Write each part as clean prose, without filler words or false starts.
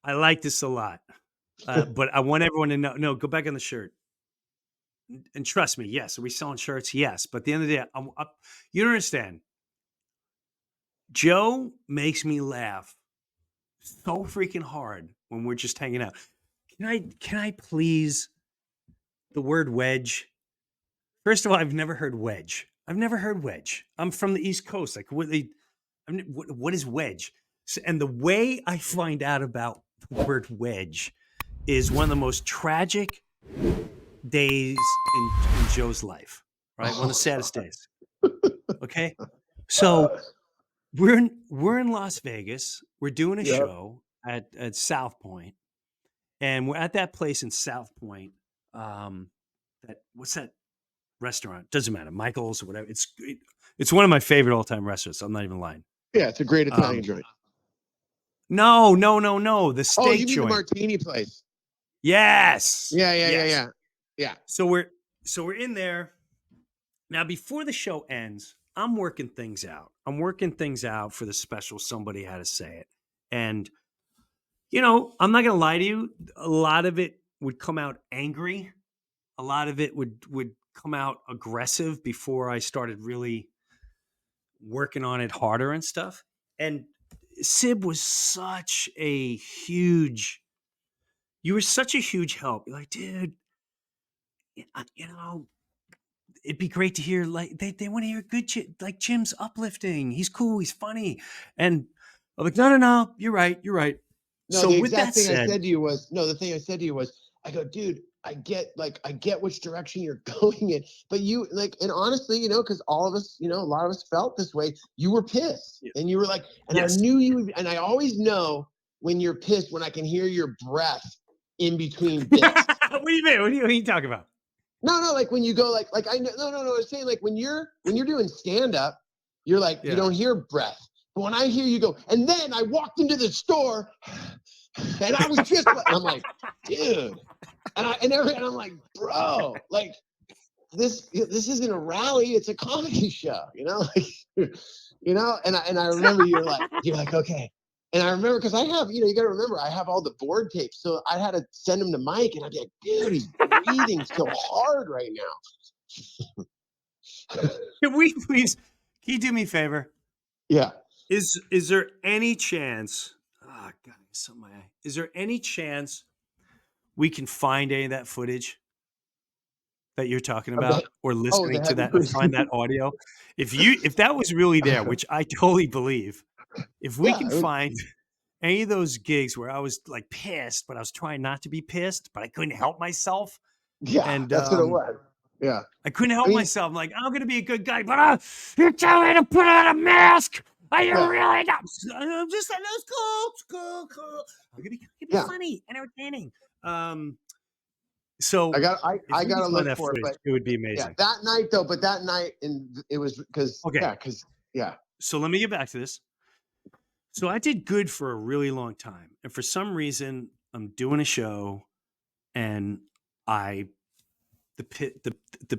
I like this a lot. But I want everyone to know. No, go back on the shirt. And trust me, yes. Are we selling shirts? Yes. But at the end of the day, you don't understand. Joe makes me laugh so freaking hard when we're just hanging out. Can I please the word wedge? First of all, I've never heard wedge. I've never heard wedge. I'm from the East Coast. Like what is wedge? And the way I find out about the word wedge is one of the most tragic days in Joe's life, right? One of the saddest days. Okay. So we're in Las Vegas. We're doing a Yep. show at South Point, and we're at that place in South Point. What's that restaurant? Doesn't matter, Michael's or whatever. It's one of my favorite all time restaurants. I'm not even lying. Yeah, it's a great Italian joint. No, no, no, no. The steak Oh, you mean joint. the martini place? Yes. Yeah. So we're in there. Now, before the show ends, I'm working things out. I'm working things out for the special. Somebody had to say it. And, I'm not going to lie to you. A lot of it would come out angry. A lot of it would come out aggressive before I started really working on it harder and stuff. And Sib was you were such a huge help. You're like, dude, it'd be great to hear, like, they want to hear good shit. Like, Jim's uplifting. He's cool. He's funny. And I'm like, no, you're right. No, So the with that exact thing I said, said to you was, the thing I said to you was, I go, dude, I get which direction you're going in, but you and honestly, because all of us, a lot of us felt this way. You were pissed, yeah, and you were like, and yes. I knew you, and I always know when you're pissed when I can hear your breath in between bits. What do you mean? What are you talking about? No, like when you go like I know, no, I was saying like when you're doing stand up, you're like you don't hear breath. But when I hear you go, and then I walked into the store, and I was just like, I'm like, dude, and I'm like, bro, like this isn't a rally, it's a comedy show, and I remember you're like, okay. And I remember because I have, you got to remember, I have all the board tapes. So I had to send them to Mike, and I'd be like, dude, he's breathing so hard right now. Can you do me a favor? Yeah. Is there any chance, oh God, something in my eye. Is there any chance we can find any of that footage that you're talking about or listening to that, find that audio? If that was really there, which I totally believe, if we can find any of those gigs where I was like pissed, but I was trying not to be pissed, but I couldn't help myself. Yeah, And that's what it was. Yeah. I couldn't help myself. I'm like, I'm going to be a good guy, but you're telling me to put on a mask. Are you really not? I'm just like, that's cool. I'm going to be funny and entertaining. So I got to look that for footage, it, but it would be amazing. Yeah, that night though, and it was because So let me get back to this. So I did good for a really long time, and for some reason, I'm doing a show, and the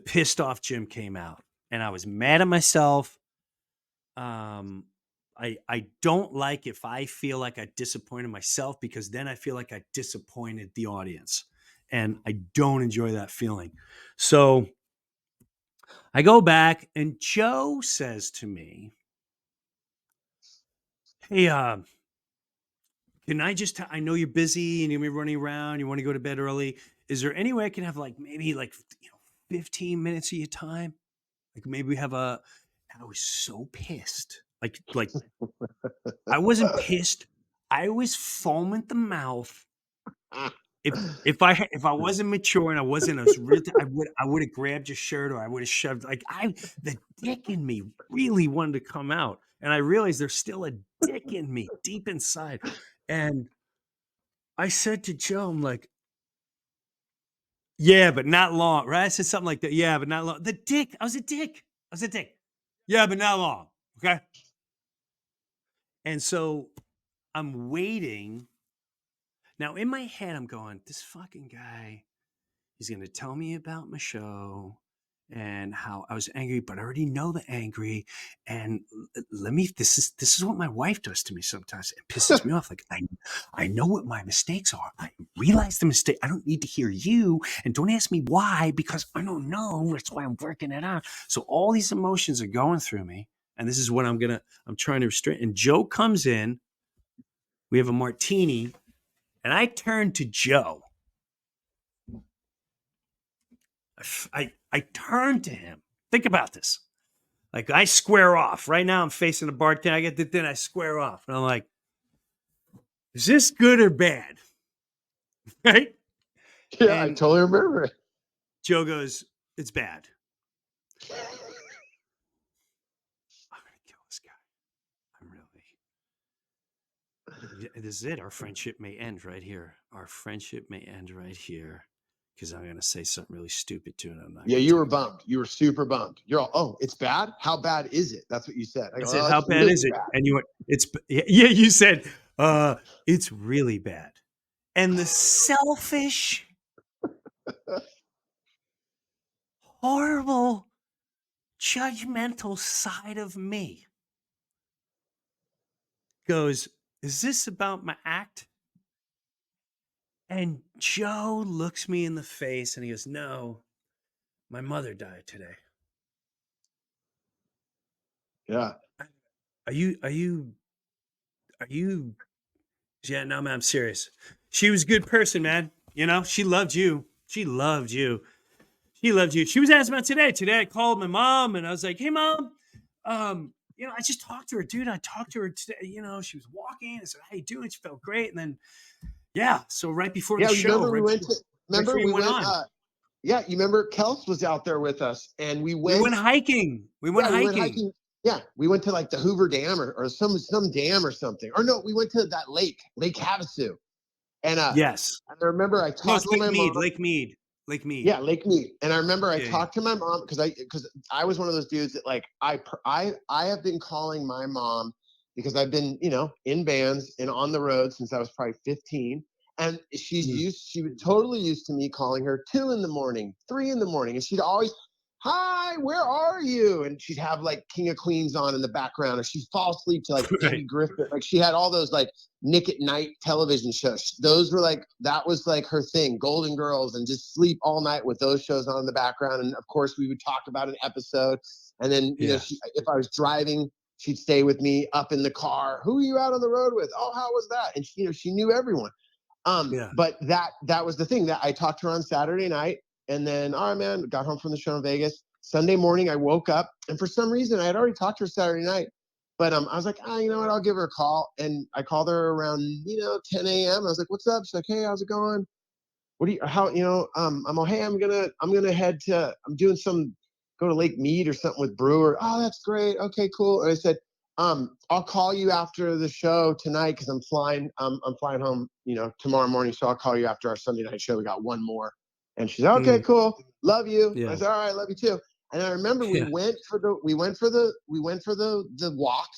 pissed off Jim came out, and I was mad at myself. I don't like if I feel like I disappointed myself, because then I feel like I disappointed the audience, and I don't enjoy that feeling. So I go back, and Joe says to me, hey, can I just, I know you're busy and you're running around, you want to go to bed early. Is there any way I can have maybe 15 minutes of your time? Like maybe we have I was so pissed. Like I wasn't pissed. I was foaming at the mouth. If I wasn't mature and I wasn't I would have grabbed your shirt, or I would have shoved, the dick in me really wanted to come out. And I realized there's still a dick in me deep inside. And I said to Joe, I'm like, yeah, but not long. Right? I said something like that. Yeah, but not long. I was a dick. Yeah, but not long. Okay. And so I'm waiting. Now in my head, I'm going, this fucking guy, he's going to tell me about my show, and how I was angry, but I already know the angry. And this is what my wife does to me sometimes. It pisses me off. Like I know what my mistakes are. I realize the mistake. I don't need to hear you, and don't ask me why, because I don't know. That's why I'm working it out. So all these emotions are going through me, and this is what I'm trying to restrain. And Joe comes in. We have a martini, and I turn to Joe. I turn to him. Think about this. Like I square off. Right now I'm facing the bartender. I get the thing, I square off. And I'm like, is this good or bad? Right? Yeah, I And totally remember it. Joe goes, it's bad. I'm gonna kill this guy. I'm really. This is it. Our friendship may end right here. Our friendship may end right here. Because I'm gonna say something really stupid to him. I'm not Yeah, gonna you tell were you what. bummed. You were super bummed. You're all, oh, it's bad? How bad is it? That's what you said. I I go, said, oh, how it's bad really is it? bad. And you went, yeah, you said, it's really bad. And the selfish, horrible, judgmental side of me goes, is this about my act? And Joe looks me in the face and he goes, no, my mother died today. Yeah. Are you, yeah, no, man, I'm serious. She was a good person, man. You know, she loved you. She loved you. She loved you. She was asking about today. Today I called my mom and I was like, hey, mom, I just talked to her, dude. I talked to her today. She was walking. I said, how you doing? She felt great. And then, yeah. So right before the Yeah, you show, remember right before you we went went, on, yeah, you remember Kels was out there with us and we went hiking. We went yeah, we went hiking. hiking. Yeah, we went to like the Hoover Dam or some dam or something. Or no, we went to that Lake Havasu. And Yes. I remember I No, it's talked to Lake my mom. Mead. Lake Mead. Lake Mead. Yeah, Lake Mead. And I remember I Yeah. Yeah. talked to my mom because I was one of those dudes that like I have been calling my mom because I've been, in bands and on the road since I was probably 15. And she was totally used to me calling her 2 in the morning, 3 in the morning. And she'd always, hi, where are you? And she'd have like King of Queens on in the background, or she'd fall asleep to like Right. Andy Griffith. Like she had all those like Nick at Night television shows. Those were like, that was like her thing, Golden Girls, and just sleep all night with those shows on in the background. And of course, we would talk about an episode. And then, Yeah. if I was driving, she'd stay with me up in the car. Who are you out on the road with? Oh, how was that? And she knew everyone. Yeah. But that was the thing that I talked to her on Saturday night, and then all right, man, got home from the show in Vegas. Sunday morning, I woke up, and for some reason, I had already talked to her Saturday night, but I was like, you know what, I'll give her a call, and I called her around 10 a.m. I was like, what's up? She's like, hey, how's it going? What do you how I'm like, hey, I'm gonna head to go to Lake Mead or something with Breuer. Oh, that's great. Okay, cool. And I said, I'll call you after the show tonight because I'm flying home, tomorrow morning. So I'll call you after our Sunday night show. We got one more. And she's like, okay, cool. Love you. I Yeah. said, all right, love you too. And I remember we Yeah. went for the walk,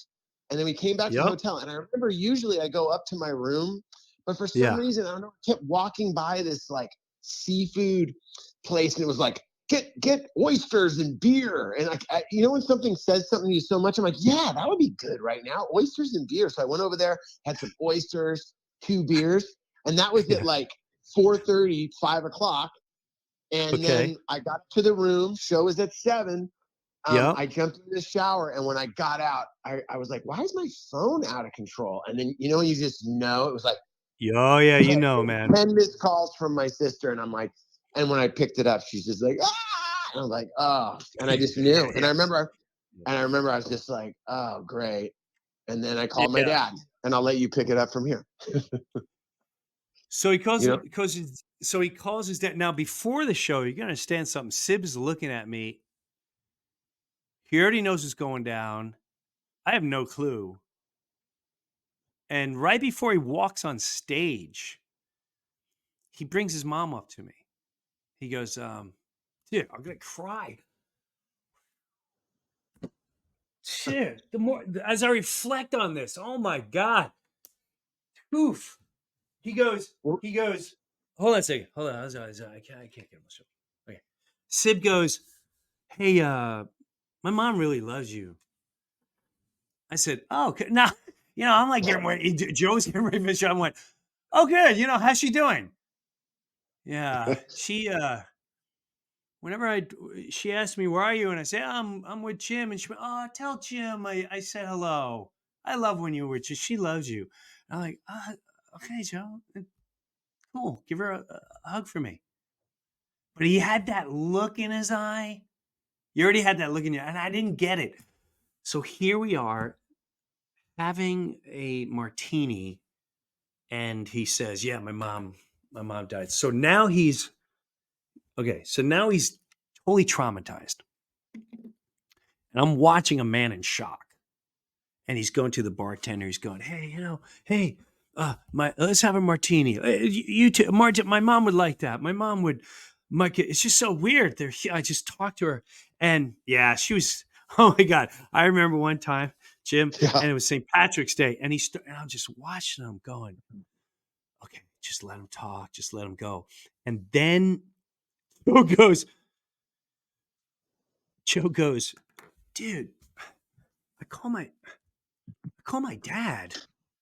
and then we came back to the Yep. hotel. And I remember usually I go up to my room, but for some Yeah. reason, I don't know, I kept walking by this like seafood place, and it was like, get oysters and beer. And like, when something says something to you so much, I'm like, yeah, that would be good right now. Oysters and beer. So I went over there, had some oysters, 2 beers, and that was at Yeah. like 4:30, 5 o'clock. And Okay. then I got to the room. Show was at 7. Yep. I jumped in the shower, and when I got out, I was like, why is my phone out of control? And then, you just know, it was like Oh yeah, man. 10 missed calls from my sister. And I'm like, and when I picked it up, she's just like, ah! And I was like, oh, and I just knew. And Yeah. I remember I was just like, oh, great. And then I called my Yeah. dad, and I'll let you pick it up from here. So he calls You know? him because so he calls his dad. Now before the show, you gotta understand something. Sib is looking at me. He already knows what's going down. I have no clue. And right before he walks on stage, he brings his mom up to me. He goes, dude, I'm gonna cry. Shit. The more as I reflect on this, oh my God. Oof. He goes, hold on a second. Hold on. I can't get emotional. Okay. Sib goes, hey, my mom really loves you. I said, oh, okay. Now, I'm like getting ready. Joe's getting ready for the show. I went, oh, good. How's she doing? Yeah, whenever she asked me, where are you? And I say, I'm with Jim. And she went, oh, tell Jim I said hello. I love when you're with you. She loves you. I'm like, okay, Joe. Cool. Give her a hug for me. But he had that look in his eye. You already had that look in your eye, and I didn't get it. So here we are having a martini, and he says, yeah, my mom died. So now he's totally traumatized. And I'm watching a man in shock. And he's going to the bartender. He's going, hey, let's have a martini. You too, Martin. My mom would like that. My mom would. It's just so weird. I just talked to her, and yeah, she was. Oh my God! I remember one time, Jim, and it was St. Patrick's Day, and and I'm just watching him, going, okay, just let him talk, just let him go, and then Joe goes, dude, I call my dad.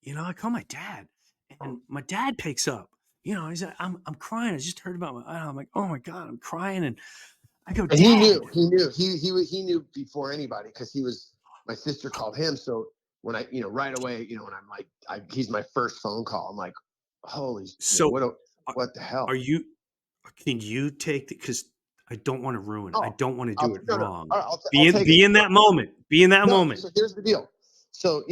I call my dad, and my dad picks up. He's like, I'm crying. I just heard about I'm like, oh my God, I'm crying, and I go, Dad. And he knew before anybody, because my sister called him. So when I, right away, when I'm like, he's my first phone call. I'm like, holy, so what the hell? Can you take it? Because I don't want to ruin it. I don't want to do it wrong. Be in that moment. Be in that moment. So here's the deal. So,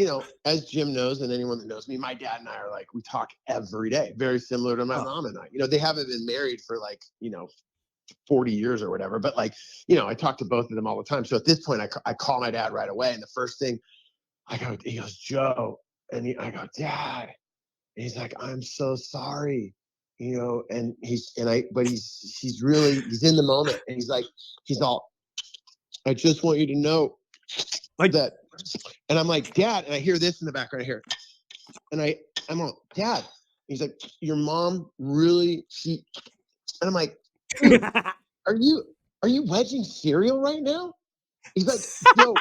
as Jim knows, and anyone that knows me, my dad and I are like, we talk every day, very similar to my mom and I. They haven't been married for 40 years or whatever, but I talk to both of them all the time. So at this point, I call my dad right away. And the first thing he goes, Joe. And I go, Dad. And he's like, I'm so sorry. And he's in the moment. And he's all, I just want you to know that. And I'm like, Dad, and I hear this in the background here. And I'm all, Dad. He's like, your mom really, and I'm like, are you wedging cereal right now? He's like, yo,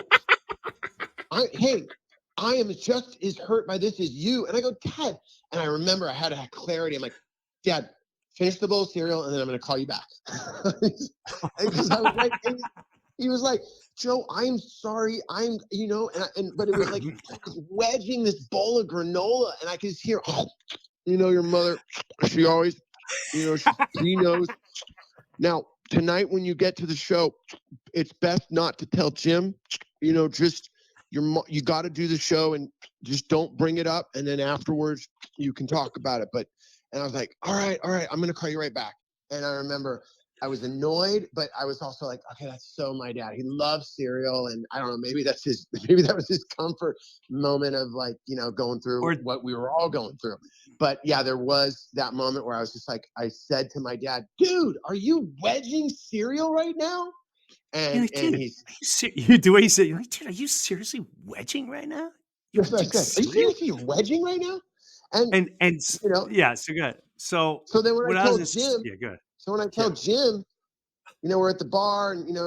I am just as hurt by this as you. And I go, Dad. And I remember I had to have clarity. I'm like, Dad, finish the bowl of cereal, and then I'm going to call you back. Because I was like, he was like, Joe, I'm sorry. but it was like I was wedging this bowl of granola, and I could just hear, your mother, she always, she knows. Now, tonight when you get to the show, it's best not to tell Jim, just you got to do the show and just don't bring it up. And then afterwards you can talk about it. And I was like, all right, I'm going to call you right back. And I remember I was annoyed, but I was also like, okay, that's so my dad. He loves cereal. And I don't know, maybe that was his comfort moment of going through what we were all going through. But yeah, there was that moment where I was just like, I said to my dad, dude, are you wedging cereal right now? And he's you do what he said. You're like, dude, are you seriously wedging right now? Yes, I said, are you seriously wedging right now? And yeah, so good. So then when I told Jim, So when I tell Jim, we're at the bar, and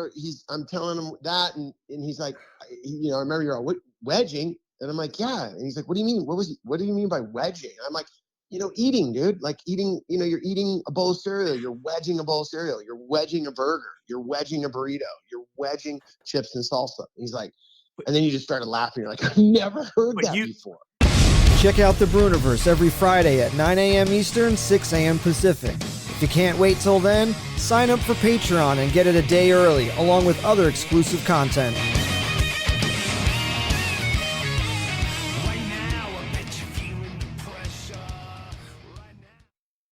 I'm telling him that, and he's like, I remember you're all wedging, and I'm like, yeah, and he's like, what do you mean? What do you mean by wedging? And I'm like, eating, dude, like eating. You're eating a bowl of cereal, you're wedging a bowl of cereal, you're wedging a burger, you're wedging a burrito, you're wedging chips and salsa. And he's like, and then you just started laughing. You're like, I've never heard that before. Check out the Breuniverse every Friday at 9 a.m. Eastern, 6 a.m. Pacific. If you can't wait till then, sign up for Patreon and get it a day early, along with other exclusive content.